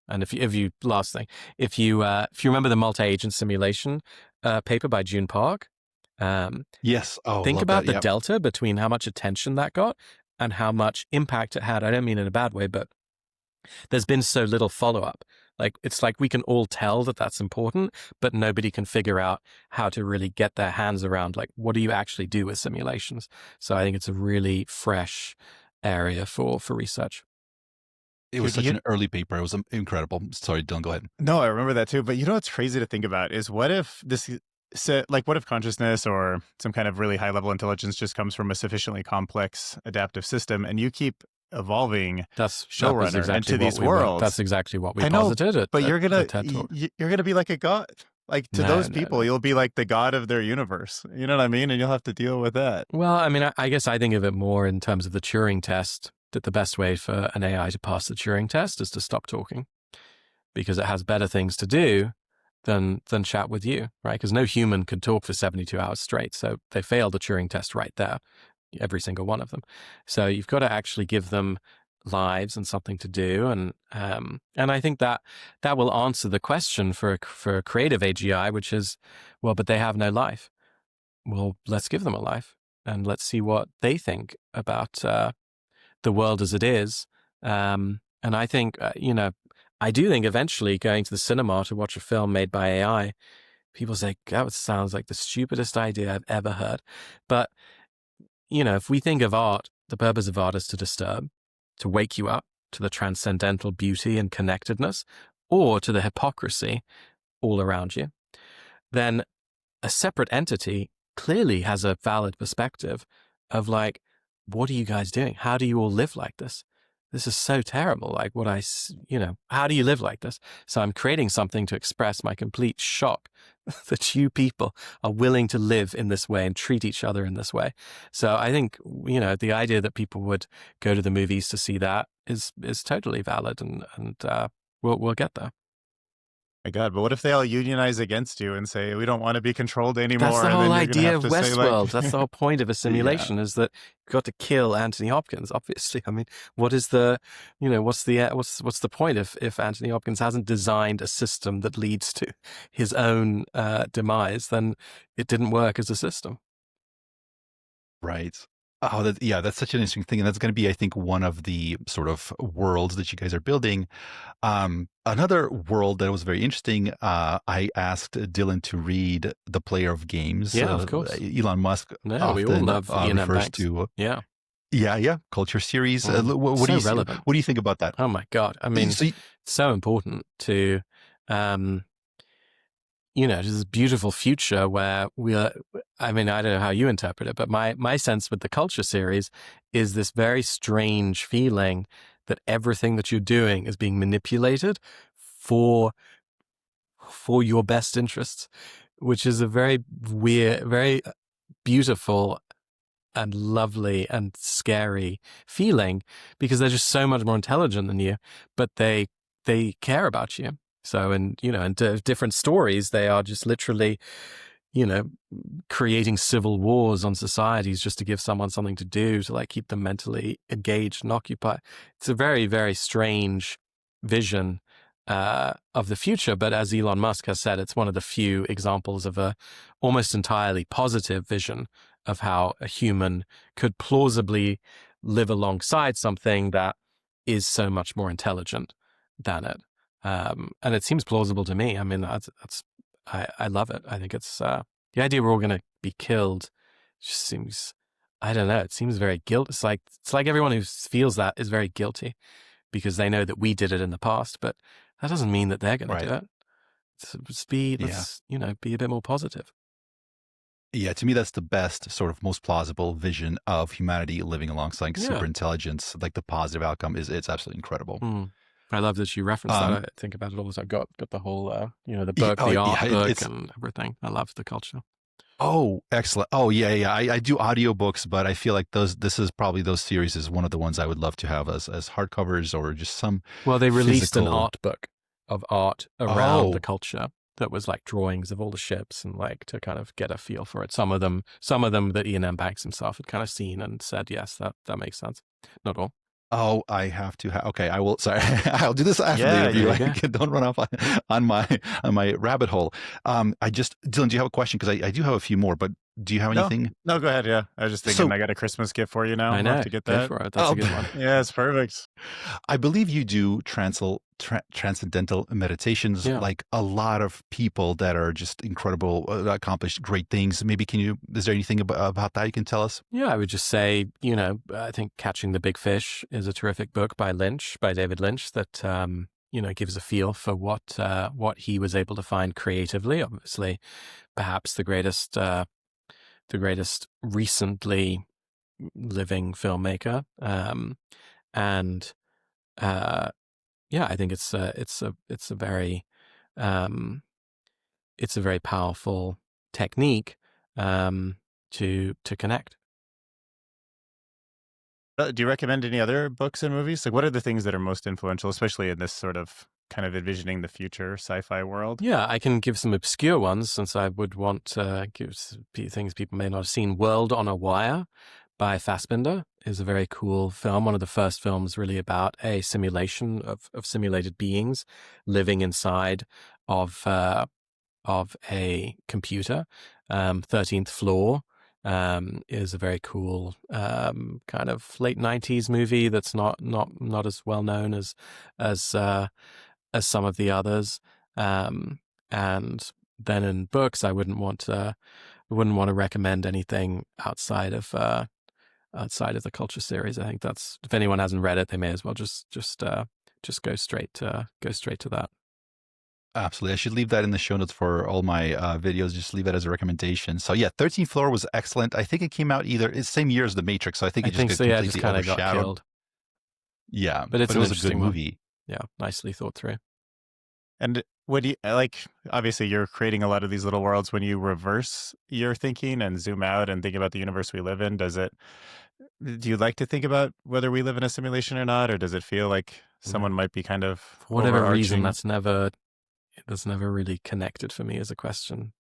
And if you last thing, if you remember the multi-agent simulation paper by June Park, yes, think about the delta between how much attention that got and how much impact it had. I don't mean in a bad way, but there's been so little follow-up Like, it's like we can all tell that that's important, but nobody can figure out how to really get their hands around, like, what do you actually do with simulations? So I think it's a really fresh area for research. It was Dude, such an early paper. It was incredible. Sorry, Dylan, go ahead. No, I remember that too. But you know what's crazy to think about is what if what if consciousness or some kind of really high level intelligence just comes from a sufficiently complex adaptive system, and you keep evolving Showrunner into these worlds. That's exactly what we I know, posited. but you're gonna you're be like a god. Like to those people, you'll be like the god of their universe. You know what I mean? And you'll have to deal with that. Well, I mean, I guess I think of it more in terms of the Turing test, that the best way for an AI to pass the Turing test is to stop talking, because it has better things to do than chat with you, right? Because no human could talk for 72 hours straight. So they failed the Turing test right there, every single one of them. So you've got to actually give them lives and something to do. And I think that will answer the question for a creative AGI, which is, well, but they have no life. Well, let's give them a life and let's see what they think about the world as it is. And I think, I do think eventually going to the cinema to watch a film made by AI, people say, that sounds like the stupidest idea I've ever heard. But, if we think of art, the purpose of art is to disturb, to wake you up to the transcendental beauty and connectedness, or to the hypocrisy all around you, then a separate entity clearly has a valid perspective of like, what are you guys doing? How do you all live like this? This is so terrible. Like how do you live like this? So I'm creating something to express my complete shock that you people are willing to live in this way and treat each other in this way. So I think, the idea that people would go to the movies to see that is totally valid, and we'll get there. My God, but what if they all unionize against you and say, we don't want to be controlled anymore? That's the whole idea of Westworld. That's the whole point of a simulation, Yeah. is that you've got to kill Anthony Hopkins, obviously. I mean, what is the, what's the point if Anthony Hopkins hasn't designed a system that leads to his own demise, then it didn't work as a system. Right. Oh, that's such an interesting thing. And that's going to be, I think, one of the sort of worlds that you guys are building. Another world that was very interesting, I asked Dylan to read The Player of Games. Yeah, of course. Elon Musk No, we all love Ian M. Banks. Yeah. Yeah. Culture series. What So do you relevant. What do you think about that? Oh my God. I mean, it's so important to, just this beautiful future where I don't know how you interpret it, but my sense with the Culture series is this very strange feeling that everything that you're doing is being manipulated for your best interests, which is a very weird, very beautiful and lovely and scary feeling, because they're just so much more intelligent than you, but they care about you. So, in different stories, they are just literally, creating civil wars on societies just to give someone something to do, to like keep them mentally engaged and occupied. It's a very, very strange vision of the future. But as Elon Musk has said, it's one of the few examples of a almost entirely positive vision of how a human could plausibly live alongside something that is so much more intelligent than it. And it seems plausible to me. I mean, I love it. I think it's the idea we're all going to be killed just seems, I don't know, it seems very guilt. It's like everyone who feels that is very guilty because they know that we did it in the past, but that doesn't mean that they're going to do it. Let's be a bit more positive. Yeah, to me, that's the best, sort of most plausible vision of humanity living alongside super intelligence. Like the positive outcome it's absolutely incredible. I love that you referenced that. I think about it all the time. Got the whole, the book, the art book and everything. I love the culture. Oh, excellent. Oh, yeah. I do audiobooks, but I feel like this is probably those series is one of the ones I would love to have as hardcovers or just some. Well, they released an art book of art around the culture that was like drawings of all the ships and like to kind of get a feel for it. Some of them that Ian M. Banks himself had kind of seen and said, yes, that makes sense. Not all. Oh, I have to. Okay, I will. Sorry, I'll do this after the interview. Don't run off on my rabbit hole. Dylan, do you have a question? Because I do have a few more, but Do you have No, anything? no, go ahead. Yeah, I was just thinking So I got a Christmas gift for you now. I I'll have know. to get Go that. for it. That's a good one. Yeah, it's perfect. I believe you do transcendental meditations, Yeah. like a lot of people that are just incredible, accomplished great things. Maybe is there anything about that you can tell us? Yeah, I would just say, I think Catching the Big Fish is a terrific book by David Lynch, that gives a feel for what he was able to find creatively. Obviously, perhaps the greatest recently living filmmaker. And I think it's a very powerful technique to connect. Do you recommend any other books and movies? Like, what are the things that are most influential, especially in this sort of kind of envisioning the future sci-fi world? Yeah, I can give some obscure ones, since I would want to give things people may not have seen. World on a Wire by Fassbinder is a very cool film. One of the first films really about a simulation of simulated beings living inside of a computer. 13th Floor is a very cool kind of late 90s movie that's not as well known as some of the others. And then in books, I wouldn't want to recommend anything outside of the Culture series. I think that's, if anyone hasn't read it, they may as well just go straight to that. Absolutely. I should leave that in the show notes for all my videos. Just leave that as a recommendation. So yeah, 13th Floor was excellent. I think it came out it's same year as The Matrix. So I think it just got completely kind of got overshadowed. killed. Yeah, but it was a good movie. Yeah, nicely thought through. And what do you like? Obviously, you're creating a lot of these little worlds. When you reverse your thinking and zoom out and think about the universe we live in, do you like to think about whether we live in a simulation or not, or does it feel like someone might be kind of, for whatever reason, overarching? that's never really connected for me as a question.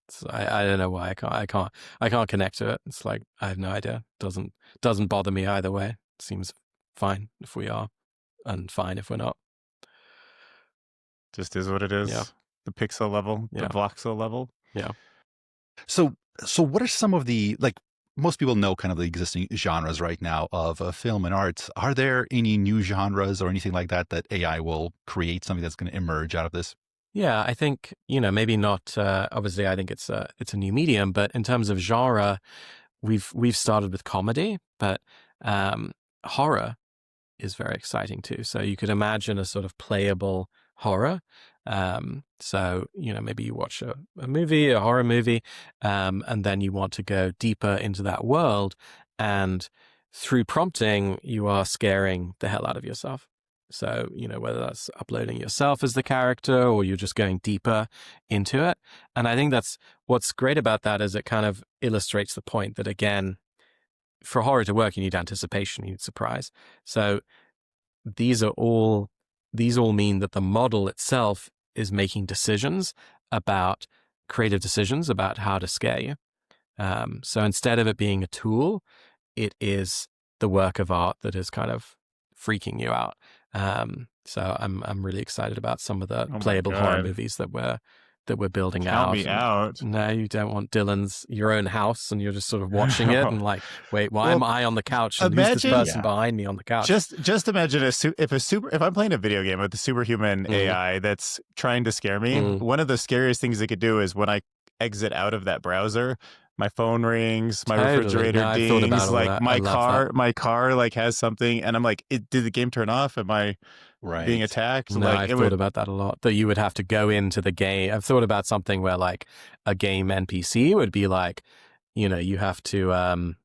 So I don't know why I can't connect to it. It's like, I have no idea. Doesn't bother me either way. It seems fine if we are, and fine if we're not. Just is what it is. Yeah. The pixel level, the voxel level. Yeah. So what are some of the, like, most people know kind of the existing genres right now of film and art. Are there any new genres or anything like that AI will create, something that's going to emerge out of this? Yeah, I think, maybe not, obviously I think it's a new medium, but in terms of genre, we've started with comedy, but horror is very exciting too. So you could imagine a sort of playable horror. So, maybe you watch a horror movie, and then you want to go deeper into that world, and through prompting, you are scaring the hell out of yourself. So, whether that's uploading yourself as the character or you're just going deeper into it. And I think that's what's great about that, is it kind of illustrates the point that, again, for horror to work, you need anticipation, you need surprise. So these all mean that the model itself is making creative decisions about how to scare you. So instead of it being a tool, it is the work of art that is kind of freaking you out. So I'm really excited about some of the playable horror movies that we're building out. Count me out. No, you don't want your own house, and you're just sort of watching it and like, wait, why am I on the couch? And who's this person behind me on the couch? Just imagine if I'm playing a video game with a superhuman AI that's trying to scare me. One of the scariest things it could do is when I exit out of that browser, my phone rings, my refrigerator dings, like my car like has something, and I'm like, did the game turn off? Am I being attacked? No, I've thought about that a lot, that you would have to go into the game. I've thought about something where like a game NPC would be like, you have to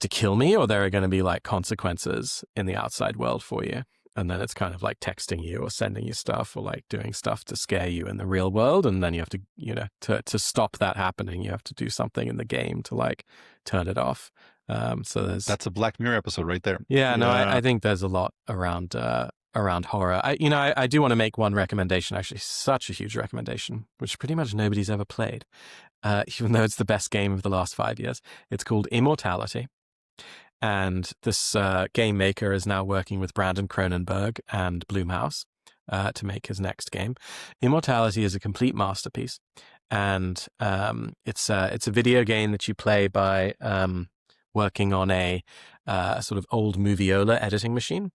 kill me, or there are going to be like consequences in the outside world for you. And then it's kind of like texting you or sending you stuff or like doing stuff to scare you in the real world. And then you have to, to stop that happening, you have to do something in the game to like turn it off. So that's a Black Mirror episode right there. Yeah, no, I think there's a lot around horror. I do want to make one recommendation, actually, such a huge recommendation, which pretty much nobody's ever played, even though it's the best game of the last 5 years. It's called Immortality. And this game maker is now working with Brandon Cronenberg and Blumhouse to make his next game. Immortality is a complete masterpiece. and it's a video game that you play by working on a sort of old moviola editing machine.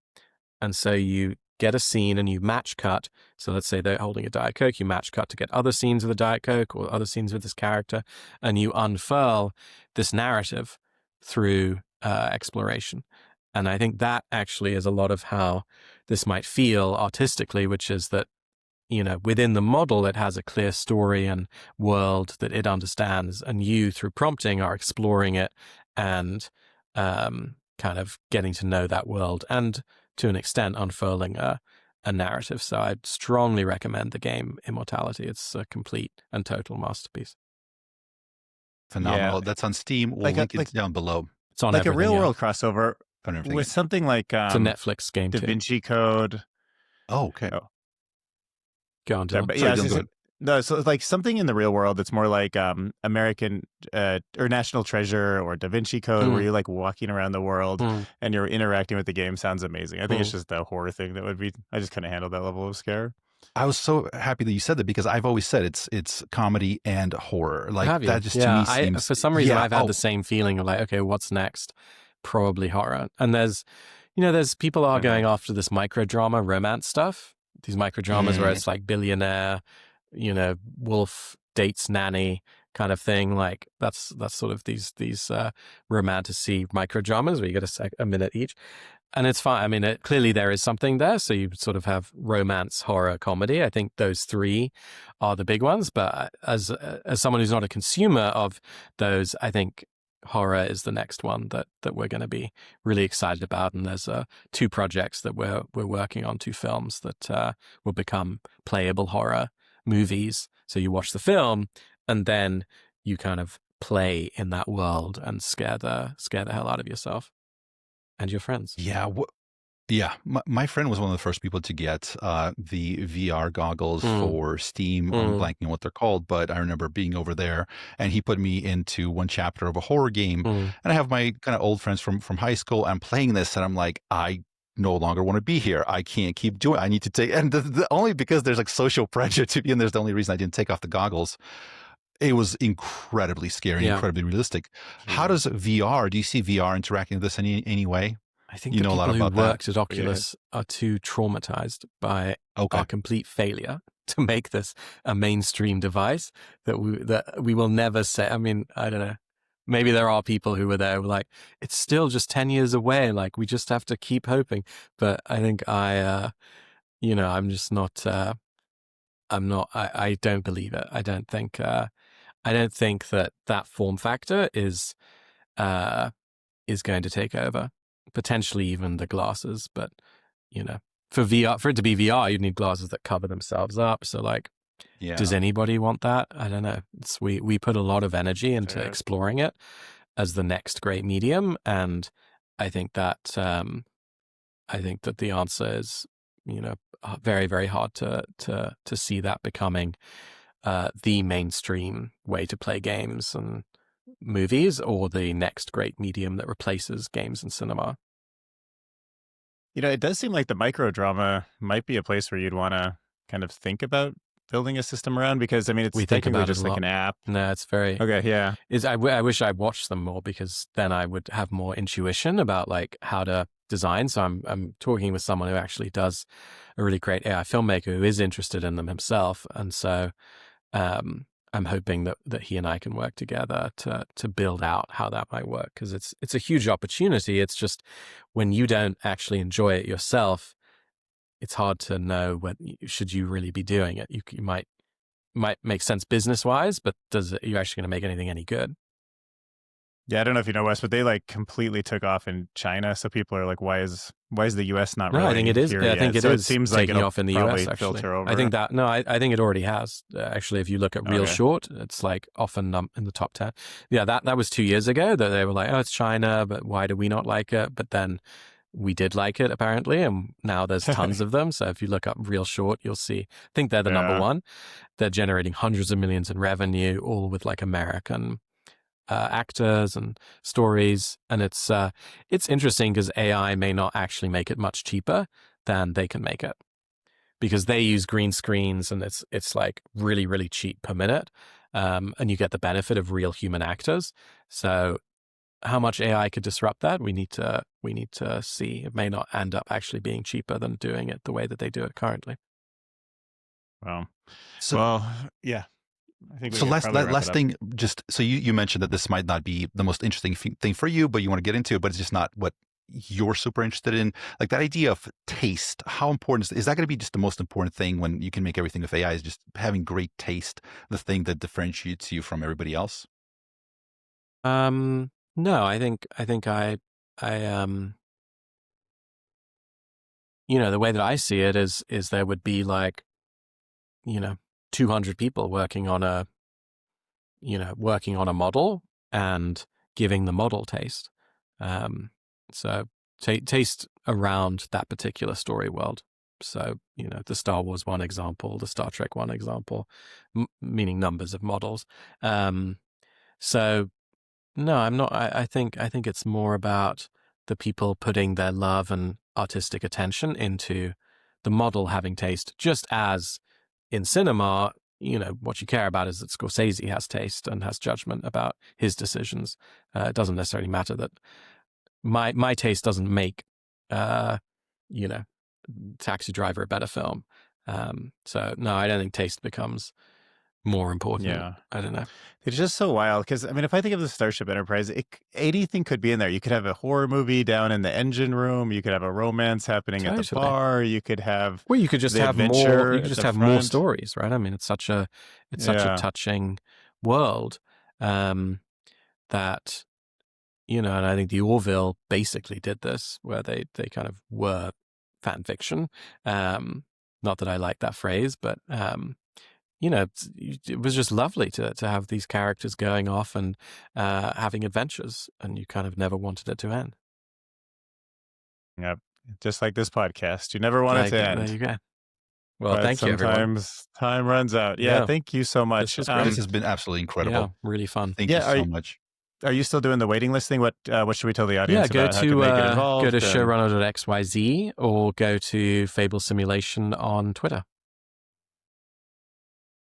And so you get a scene and you match cut. So let's say they're holding a Diet Coke, you match cut to get other scenes with a Diet Coke or other scenes with this character, and you unfurl this narrative through exploration. And I think that actually is a lot of how this might feel artistically, which is that, within the model, it has a clear story and world that it understands, and you, through prompting, are exploring it and kind of getting to know that world and, to an extent, unfurling a narrative. So I'd strongly recommend the game Immortality. It's a complete and total masterpiece. Phenomenal. That's on Steam. We'll link it down below. It's on like a real world crossover with something like it's a Netflix game Da Vinci Code. Oh, okay. Oh. Go on, Dylan. Sorry, no, so it's like something in the real world that's more like American or National Treasure or Da Vinci Code, where you're like walking around the world and you're interacting with the game. Sounds amazing. I think it's just the horror thing that would be. I just couldn't handle that level of scare. I was so happy that you said that, because I've always said it's comedy and horror. Like that just to me seems. For some reason, I've had the same feeling of like, okay, what's next? Probably horror. And there's people are going after this microdrama romance stuff. These microdramas where it's like billionaire, wolf dates nanny kind of thing. Like that's sort of these romantasy microdramas where you get a minute each. And it's fine. I mean, clearly there is something there. So you sort of have romance, horror, comedy. I think those three are the big ones. But as someone who's not a consumer of those, I think horror is the next one that we're going to be really excited about. And there's 2 projects that we're working on, 2 films that will become playable horror movies. So you watch the film and then you kind of play in that world and scare the hell out of yourself and your friends. Yeah. My friend was one of the first people to get the VR goggles for Steam. I'm blanking on what they're called, but I remember being over there and he put me into one chapter of a horror game. And I have my kind of old friends from high school. I'm playing this and I'm like, I no longer want to be here. I can't keep doing it. I need to take, and only because there's like social pressure to be, and there's the only reason I didn't take off the goggles. It was incredibly scary, incredibly realistic. How does VR, do you see VR interacting with this in any way? I think the people who worked at Oculus are too traumatized by our complete failure to make this a mainstream device that we will never say. I mean, I don't know. Maybe there are people who were there who were like, it's still just 10 years away. Like, we just have to keep hoping. But I think I'm just not, I don't believe it. I don't think that form factor is going to take over. Potentially even the glasses, but for it to be VR, you'd need glasses that cover themselves up. So like, does anybody want that? I don't know. We put a lot of energy into exploring it as the next great medium, and I think that the answer is very, very hard to see that becoming the mainstream way to play games and movies, or the next great medium that replaces games and cinema. It does seem like the microdrama might be a place where you'd want to kind of think about building a system around, because I mean, it's technically just like an app. No, it's very I wish I watched them more, because then I would have more intuition about like how to design. So I'm talking with someone who actually does a really great AI filmmaker who is interested in them himself, and so I'm hoping that he and I can work together to build out how that might work, because it's a huge opportunity. It's just when you don't actually enjoy it yourself, it's hard to know should you really be doing it. You might make sense business wise, but you're actually going to make anything any good? Yeah, I don't know if you know, Wes, but they like completely took off in China. So people are like, why is the U.S. not really? No, I think it is. I think it is. It seems taking like off in the U.S. Actually, over. I think that. No, I think it already has. Actually, if you look at Real Short, it's like often in the top 10. Yeah, that was 2 years ago that they were like, oh, it's China, but why do we not like it? But then we did like it apparently, and now there's tons of them. So if you look up Real Short, you'll see. I think they're the number one. They're generating hundreds of millions in revenue, all with like American actors and stories. And it's interesting because AI may not actually make it much cheaper than they can make it, because they use green screens and it's like really, really cheap per minute. and you get the benefit of real human actors. So how much AI could disrupt that? We need to see. It may not end up actually being cheaper than doing it the way that they do it currently. Well, So, yeah. I think we so could last probably wrap it last up. thing, just so you mentioned that this might not be the most interesting thing for you, but you want to get into it, but it's just not what you're super interested in. Like that idea of taste, how important is that going to be just the most important thing when you can make everything with AI, is just having great taste, the thing that differentiates you from everybody else? No, I think the way that I see it is there would be like, 200 people working on a model and giving the model taste. So taste around that particular story world. So, the Star Wars one example, the Star Trek one example, meaning numbers of models. So no, I'm not. I think it's more about the people putting their love and artistic attention into the model having taste, just as in cinema, what you care about is that Scorsese has taste and has judgment about his decisions. It doesn't necessarily matter that my taste doesn't make, Taxi Driver a better film. So no, I don't think taste becomes more important. Yeah. I don't know. It's just so wild because, I mean, if I think of the Starship Enterprise, anything could be in there. You could have a horror movie down in the engine room. You could have a romance happening at the Totally. bar. You could have Well, you could just the have more. adventure You could at just the have more front. stories, right? I mean, it's such a Yeah. touching world, that and I think the Orville basically did this, where they kind of were fan fiction. Not that I like that phrase, but it was just lovely to have these characters going off and having adventures, and you kind of never wanted it to end. Yep. Just like this podcast. You never want it to end. There you go. Well, But thank you, everyone. sometimes time runs out. Yeah, Yeah. thank you so much. This was great. This has been absolutely incredible. Yeah, really fun. Thank you so much. Are you still doing the waiting list thing? What should we tell the audience go about? to How can they get involved? go to showrunner.xyz or go to Fable Simulation on Twitter.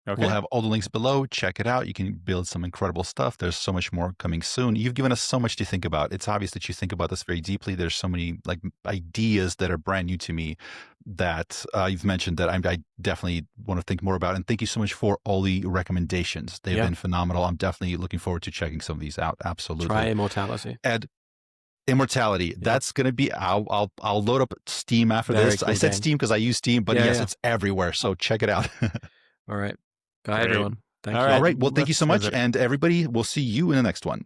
Okay. We'll have all the links below. Check it out. You can build some incredible stuff. There's so much more coming soon. You've given us so much to think about. It's obvious that you think about this very deeply. There's so many like ideas that are brand new to me that you've mentioned that I definitely want to think more about. And thank you so much for all the recommendations. They've been phenomenal. I'm definitely looking forward to checking some of these out. Absolutely. Try Immortality. And Immortality. That's going to be, I'll load up Steam after this. Cool I said game. Steam because I use Steam, but yes, it's everywhere. So check it out. All right. Bye, everyone. Thank you. All right. Well, thank you so much. And everybody, we'll see you in the next one.